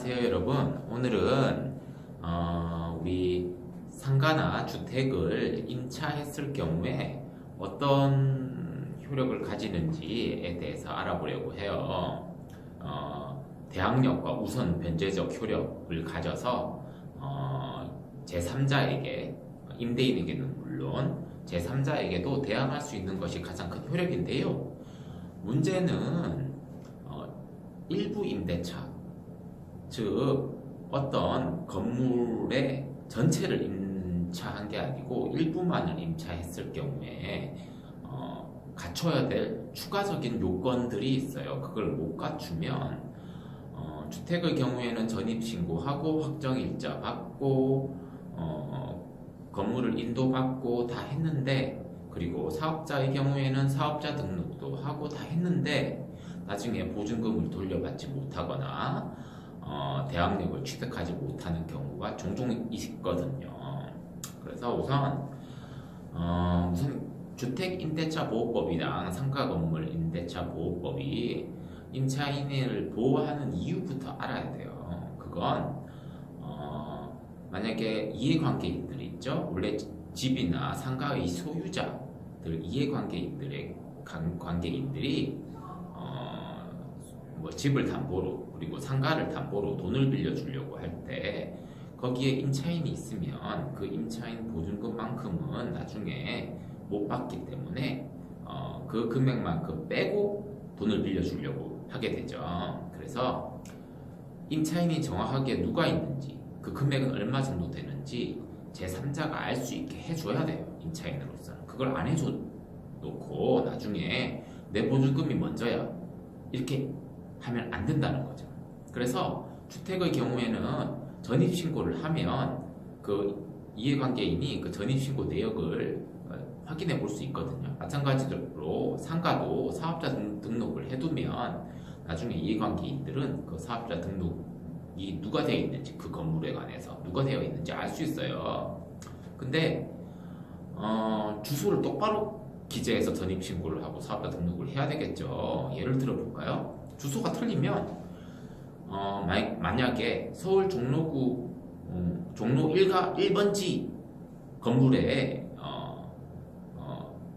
안녕하세요 여러분. 오늘은 우리 상가나 주택을 임차했을 경우에 어떤 효력을 가지는지에 대해서 알아보려고 해요. 대항력과 우선 변제적 효력을 가져서 제3자에게, 임대인에게는 물론 제3자에게도 대항할 수 있는 것이 가장 큰 효력인데요. 문제는 일부 임대차, 즉 어떤 건물의 전체를 임차한 게 아니고 일부만을 임차했을 경우에 갖춰야 될 추가적인 요건들이 있어요. 그걸 못 갖추면 주택의 경우에는 전입신고하고 확정일자 받고 건물을 인도받고 다 했는데, 그리고 사업자의 경우에는 사업자 등록도 하고 다 했는데 나중에 보증금을 돌려받지 못하거나 대항력을 취득하지 못하는 경우가 종종 있거든요. 그래서 우선 주택임대차보호법이랑 상가건물임대차보호법이 임차인을 보호하는 이유부터 알아야 돼요. 그건 만약에 이해관계인들이 있죠. 원래 집이나 상가의 소유자들, 이해관계인들의 관계인들이 집을 담보로, 그리고 상가를 담보로 돈을 빌려주려고 할 때 거기에 임차인이 있으면 그 임차인 보증금만큼은 나중에 못 받기 때문에 그 금액만큼 빼고 돈을 빌려주려고 하게 되죠. 그래서 임차인이 정확하게 누가 있는지, 그 금액은 얼마 정도 되는지 제3자가 알 수 있게 해줘야 돼요. 임차인으로서는. 그걸 안 해줘 놓고 나중에 내 보증금이 먼저야 이렇게 하면 안 된다는 거죠. 그래서 주택의 경우에는 전입신고를 하면 그 이해관계인이 그 전입신고 내역을 확인해 볼 수 있거든요. 마찬가지로 상가도 사업자 등록을 해두면 나중에 이해관계인들은 그 사업자 등록이 누가 되어 있는지, 그 건물에 관해서 누가 되어 있는지 알 수 있어요. 근데 주소를 똑바로 기재해서 전입신고를 하고 사업자 등록을 해야 되겠죠. 예를 들어 볼까요? 주소가 틀리면 만약에 서울 종로구 종로 1가 1번지 건물에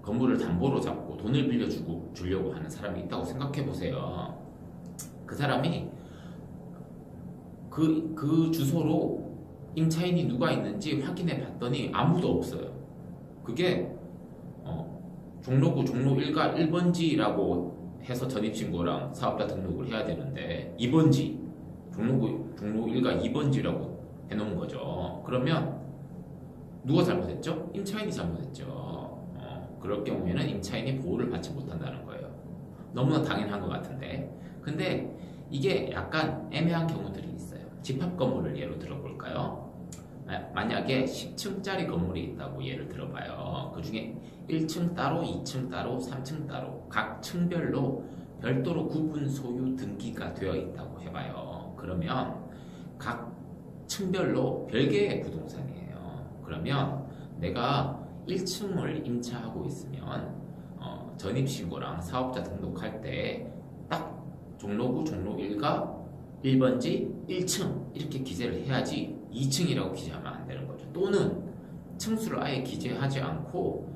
건물을 담보로 잡고 돈을 주려고 하는 사람이 있다고 생각해 보세요. 그 사람이 그 주소로 임차인이 누가 있는지 확인해 봤더니 아무도 없어요. 그게 종로구 종로 1가 1번지라고 해서 전입신고랑 사업자 등록을 해야 되는데 2번지, 종로 1가 2번지라고 해놓은 거죠. 그러면 누가 잘못했죠? 임차인이 잘못했죠. 그럴 경우에는 임차인이 보호를 받지 못한다는 거예요. 너무나 당연한 것 같은데, 근데 이게 약간 애매한 경우들이 있어요. 집합 건물을 예로 들어볼까요? 만약에 10층짜리 건물이 있다고 예를 들어봐요. 그 중에 1층 따로, 2층 따로, 3층 따로 각 층별로 별도로 구분 소유 등기가 되어 있다고 해봐요. 그러면 각 층별로 별개의 부동산이에요. 그러면 내가 1층을 임차하고 있으면 전입신고랑 사업자 등록할 때 딱 종로구 종로 1가 1번지 1층 이렇게 기재를 해야지 2층이라고 기재하면 안 되는 거죠. 또는 층수를 아예 기재하지 않고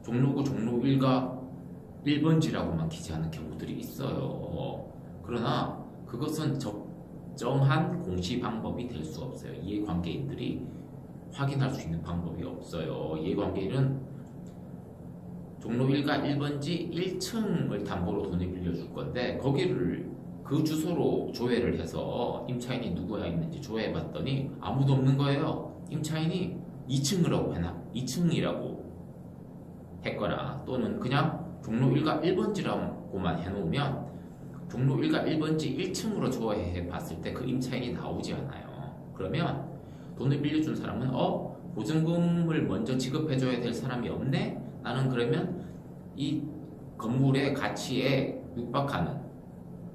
종로구 종로 1가 1번지라고만 기재하는 경우들이 있어요. 그러나 그것은 적정한 공시 방법이 될 수 없어요. 이해관계인들이 확인할 수 있는 방법이 없어요. 이해관계인은 종로 1가 1번지 1층을 담보로 돈을 빌려줄 건데 거기를 그 주소로 조회를 해서 임차인이 누구야 있는지 조회해봤더니 아무도 없는 거예요. 임차인이 2층이라고 했거나 또는 그냥 종로 1가 1번지라고만 해놓으면 종로 1가 1번지 1층으로 조회해봤을 때 그 임차인이 나오지 않아요. 그러면 돈을 빌려준 사람은 보증금을 먼저 지급해줘야 될 사람이 없네? 나는 그러면 이 건물의 가치에 육박하는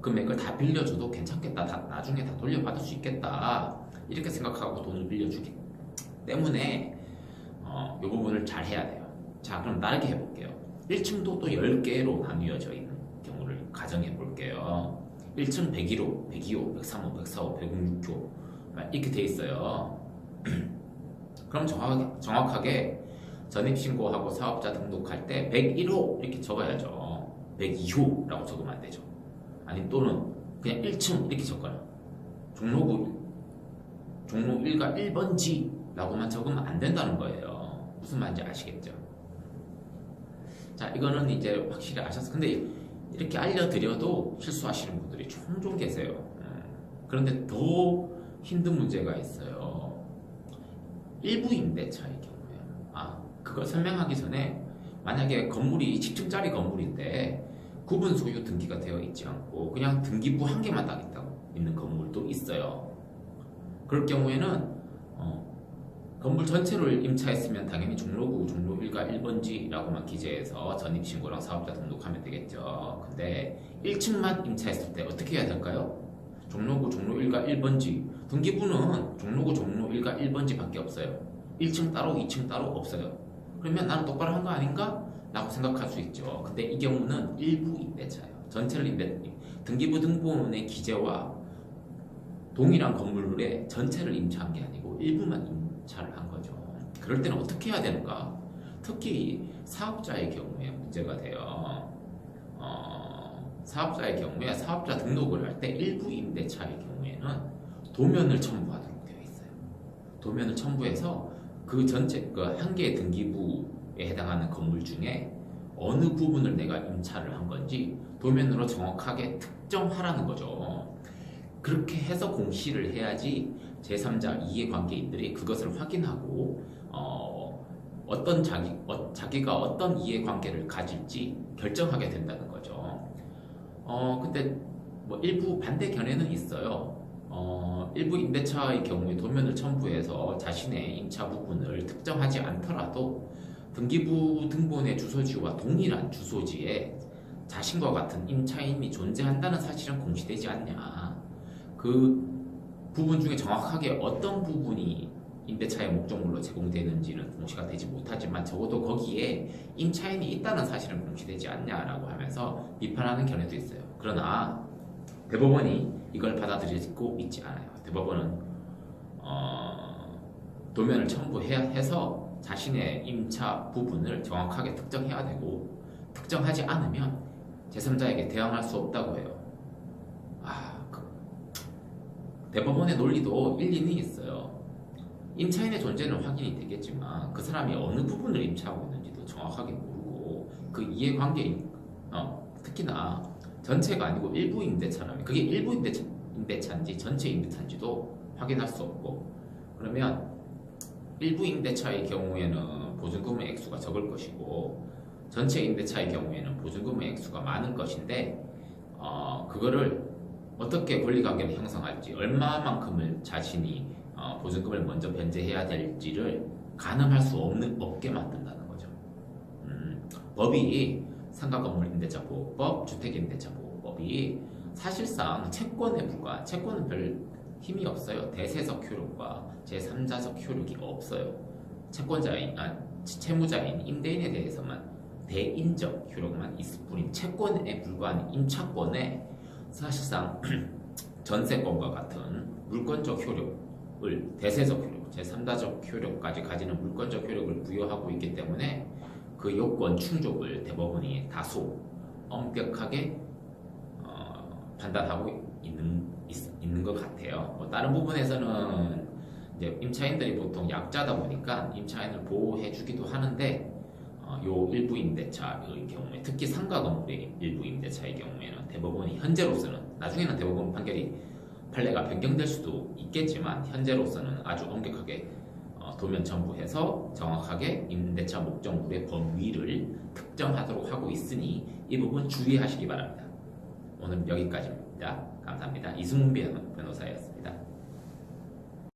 금액을 다 빌려줘도 괜찮겠다. 나중에 다 돌려받을 수 있겠다. 이렇게 생각하고 돈을 빌려주기 때문에 이 부분을 잘 해야 돼요. 자, 그럼 다르게 해볼게요. 1층도 또 10개로 나뉘어져 있는 경우를 가정해 볼게요. 1층 101호, 102호, 103호, 104호, 106호 이렇게 돼 있어요. 그럼 정확하게 전입신고하고 사업자 등록할 때 101호 이렇게 적어야죠. 102호라고 적으면 안 되죠. 아니 또는 그냥 1층 이렇게 적어요. 종로 1가 1번지라고만 적으면 안 된다는 거예요. 무슨 말인지 아시겠죠? 자, 이거는 이제 확실히 아셔서 근데 이렇게 알려드려도 실수하시는 분들이 종종 계세요. 그런데 더 힘든 문제가 있어요. 일부 임대차의 경우에 그걸 설명하기 전에 만약에 건물이 10층짜리 건물인데 구분 소유 등기가 되어 있지 않고 그냥 등기부 한 개만 딱 있는 건물도 있어요. 그럴 경우에는 건물 전체를 임차했으면 당연히 종로구 종로 1가 1번지라고만 기재해서 전입신고랑 사업자 등록하면 되겠죠. 근데 1층만 임차했을 때 어떻게 해야 될까요? 종로구 종로 1가 1번지 등기부는 종로구 종로 1가 1번지밖에 없어요. 1층 따로 2층 따로 없어요. 그러면 나는 똑바로 한 거 아닌가? 라고 생각할 수 있죠. 근데 이 경우는 일부 임대차예요. 전체를 등기부 등본의 기재와 동일한 건물의 전체를 임차한 게 아니고 일부만 임차를 한 거죠. 그럴 때는 어떻게 해야 되는가? 특히 사업자의 경우에 문제가 돼요. 사업자의 경우에 사업자 등록을 할 때 일부 임대차의 경우에는 도면을 첨부하도록 되어 있어요. 도면을 첨부해서 그 전체 한 개의 등기부에 해당하는 건물 중에 어느 부분을 내가 임차를 한 건지 도면으로 정확하게 특정하라는 거죠. 그렇게 해서 공시를 해야지 제3자 이해관계인들이 그것을 확인하고 자기가 어떤 이해관계를 가질지 결정하게 된다는 거죠. 근데 뭐 일부 반대 견해는 있어요. 일부 임대차의 경우에 도면을 첨부해서 자신의 임차 부분을 특정하지 않더라도 등기부 등본의 주소지와 동일한 주소지에 자신과 같은 임차인이 존재한다는 사실은 공시되지 않냐. 그 부분 중에 정확하게 어떤 부분이 임대차의 목적물로 제공되는지는 공시가 되지 못하지만 적어도 거기에 임차인이 있다는 사실은 공시되지 않냐라고 하면서 비판하는 견해도 있어요. 그러나 대법원이 이걸 받아들이고 있지 않아요. 대법원은 도면을 첨부해서 자신의 임차 부분을 정확하게 특정해야 되고 특정하지 않으면 제3자에게 대항할 수 없다고 해요. 대법원의 논리도 일리는 있어요. 임차인의 존재는 확인이 되겠지만 그 사람이 어느 부분을 임차하고 있는지도 정확하게 모르고 그 이해관계인 특히나 전체가 아니고 일부 임대차라면 그게 일부 임대차인지 전체 임대차인지도 확인할 수 없고 그러면 일부 임대차의 경우에는 보증금의 액수가 적을 것이고 전체 임대차의 경우에는 보증금의 액수가 많은 것인데 그거를 어떻게 권리관계를 형성할지 얼마만큼을 자신이 보증금을 먼저 변제해야 될지를 가늠할 수 없게 만든다는 거죠. 법이 상가건물임대차보호법, 주택임대차보호법이 사실상 채권에 불과한 채권은 별 힘이 없어요. 대세적 효력과 제3자적 효력이 없어요. 채무자인 임대인에 대해서만 대인적 효력만 있을 뿐인 채권에 불과한 임차권에 사실상 전세권과 같은 물권적 효력을 대세적 효력, 제3자적 효력까지 가지는 물권적 효력을 부여하고 있기 때문에 그 요건 충족을 대법원이 다소 엄격하게 판단하고 있는 것 같아요. 뭐 다른 부분에서는 이제 임차인들이 보통 약자다 보니까 임차인을 보호해주기도 하는데 요 일부 임대차의 경우에 특히 상가 건물의 일부 임대차의 경우에는 대법원이 현재로서는 나중에는 대법원 판례가 변경될 수도 있겠지만 현재로서는 아주 엄격하게 도면 첨부해서 정확하게 임대차 목적물의 범위를 특정하도록 하고 있으니 이 부분 주의하시기 바랍니다. 오늘 여기까지입니다. 감사합니다. 이승훈 변호사였습니다.